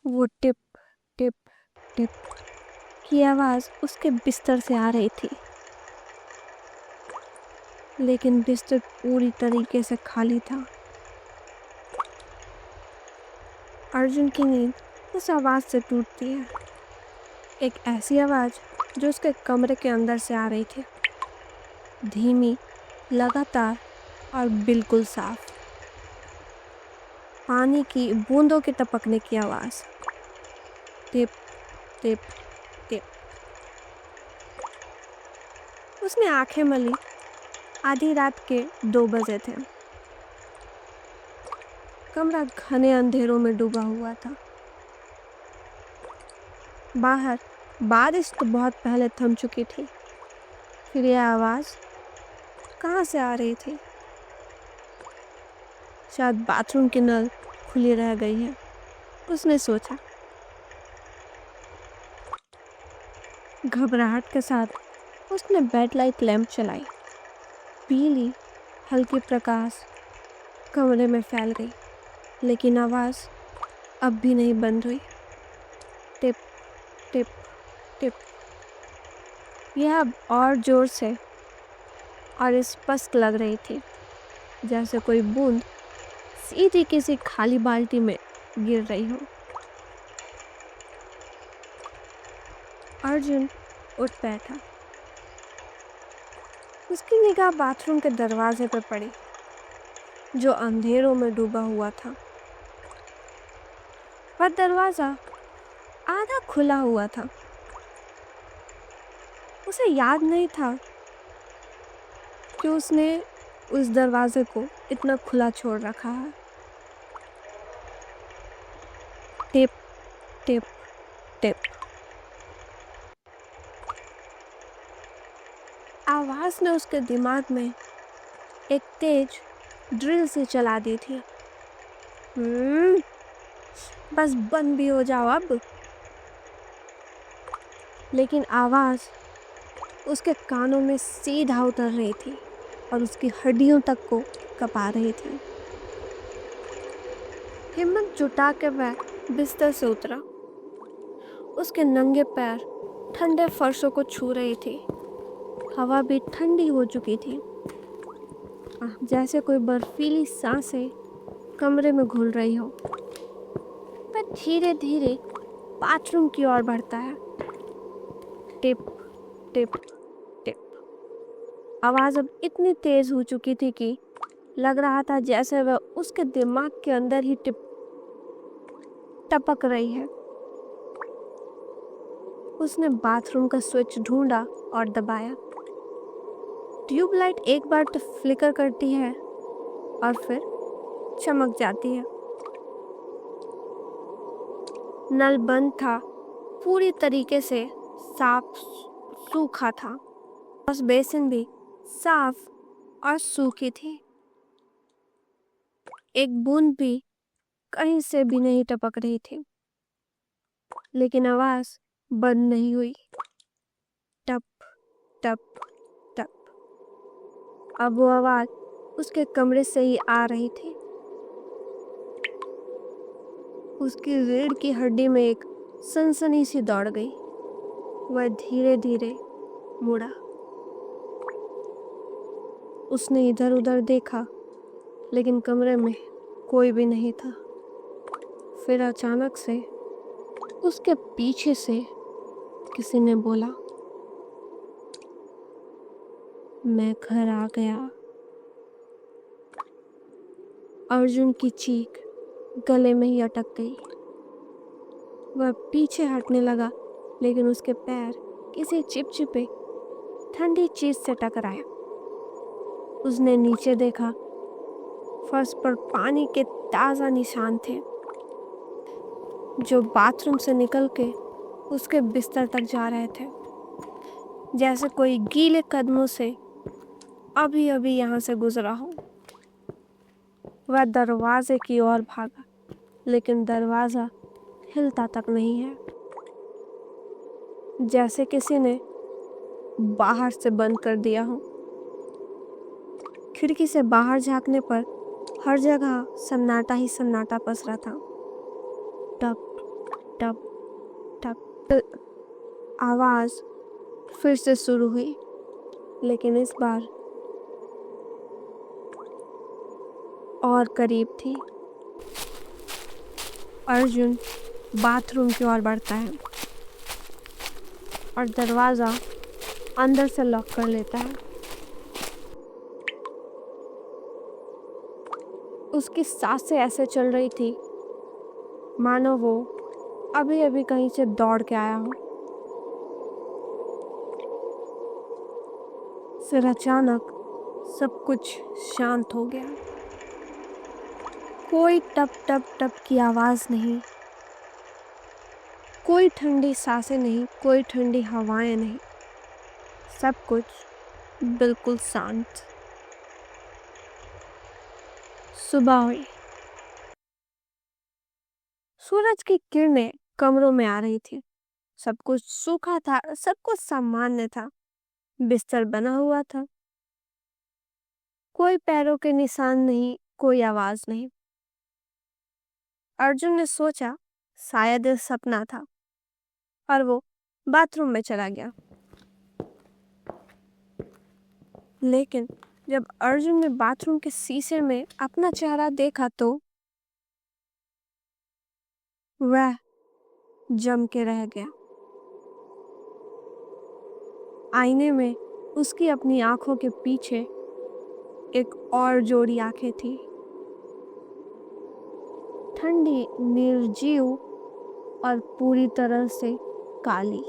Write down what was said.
वो tip tip tip की आवाज उसके बिस्तर से आ रही थी, लेकिन बिस्तर पूरी तरीके से खाली था। अर्जुन की नींद उस आवाज से टूटती है, एक ऐसी आवाज जो उसके कमरे के अंदर से आ रही थी, धीमी, लगातार और बिल्कुल साफ। पानी की बूंदों के टपकने की आवाज, टिप टिप टिप। उसने आंखें मली। आधी रात के 2 बजे थे। कमरा घने अंधेरों में डूबा हुआ था। बाहर बारिश तो बहुत पहले थम चुकी थी। फिर यह आवाज कहाँ से आ रही थी? शायद बाथरूम की नल खुली रह गई है, उसने सोचा। घबराहट के साथ उसने बेड लाइट लैंप चलाई। पीली हल्की प्रकाश कमरे में फैल गई, लेकिन आवाज अब भी नहीं बंद हुई। Tip tip tip. यह अब और जोर से और स्पष्ट लग रही थी, जैसे कोई बूंद सीधी किसी खाली बाल्टी में गिर रही हो। अर्जुन उठ बैठा। उसकी निगाह बाथरूम के दरवाजे पर पड़ी, जो अंधेरों में डूबा हुआ था। वह दरवाजा आधा खुला हुआ था। उसे याद नहीं था कि उसने उस दरवाजे को इतना खुला छोड़ रखा है। Tip tip tip. आवाज ने उसके दिमाग में एक तेज ड्रिल से चला दी थी। बस बंद भी हो जाओ अब। लेकिन आवाज उसके कानों में सीधा उतर रही थी और उसकी हड्डियों तक को कपा रही थी। हिम्मत जुटा के वह बिस्तर से उतरा। उसके नंगे पैर ठंडे फर्शों को छू रही थी। हवा भी ठंडी हो चुकी थी, जैसे कोई बर्फीली सांसें कमरे में घुल रही हो। वह धीरे धीरे बाथरूम की ओर बढ़ता है। Tip tip tip. आवाज अब इतनी तेज हो चुकी थी कि लग रहा था जैसे वह उसके दिमाग के अंदर ही टपक रही है। उसने बाथरूम का स्विच ढूंढा और दबाया। ट्यूबलाइट एक बार तो फ्लिकर करती है और फिर चमक जाती है। नल बंद था, पूरी तरीके से साफ सूखा था। वॉश बेसिन भी साफ और सूखी थी। एक बूंद भी कहीं से भी नहीं टपक रही थी। लेकिन आवाज बंद नहीं हुई। टप टप टप। अब वो आवाज उसके कमरे से ही आ रही थी। उसकी रीढ़ की हड्डी में एक सनसनी सी दौड़ गई। वह धीरे धीरे मुड़ा। उसने इधर उधर देखा, लेकिन कमरे में कोई भी नहीं था। फिर अचानक से उसके पीछे से किसी ने बोला, मैं घर आ गया। अर्जुन की चीख गले में ही अटक गई। वह पीछे हटने लगा, लेकिन उसके पैर किसी चिपचिपे ठंडी चीज से टकराए। उसने नीचे देखा। फर्श पर पानी के ताजा निशान थे, जो बाथरूम से निकल के उसके बिस्तर तक जा रहे थे, जैसे कोई गीले कदमों से अभी अभी यहाँ से गुजरा हो। वह दरवाजे की ओर भागा, लेकिन दरवाजा हिलता तक नहीं है, जैसे किसी ने बाहर से बंद कर दिया हो। खिड़की से बाहर झांकने पर हर जगह सन्नाटा ही सन्नाटा पसरा था। टप टप टप आवाज फिर से शुरू हुई, लेकिन इस बार और करीब थी। अर्जुन बाथरूम की ओर बढ़ता है और दरवाजा अंदर से लॉक कर लेता है। उसकी सांसें ऐसे चल रही थी मानो वो अभी अभी कहीं से दौड़ के आया हो। फिर अचानक सब कुछ शांत हो गया। कोई टप टप टप की आवाज नहीं, कोई ठंडी सांसें नहीं, कोई ठंडी हवाएं नहीं, सब कुछ बिल्कुल शांत। सुबह हुई। सूरज की किरणें कमरों में आ रही थी। सब कुछ सूखा था, सब कुछ सामान्य था। बिस्तर बना हुआ था, कोई पैरों के निशान नहीं, कोई आवाज नहीं। अर्जुन ने सोचा शायद ये सपना था और वो बाथरूम में चला गया। लेकिन जब अर्जुन ने बाथरूम के शीशे में अपना चेहरा देखा तो वह जम के रह गया। आईने में उसकी अपनी आंखों के पीछे एक और जोड़ी आंखें थी, ठंडी, निर्जीव और पूरी तरह से काली।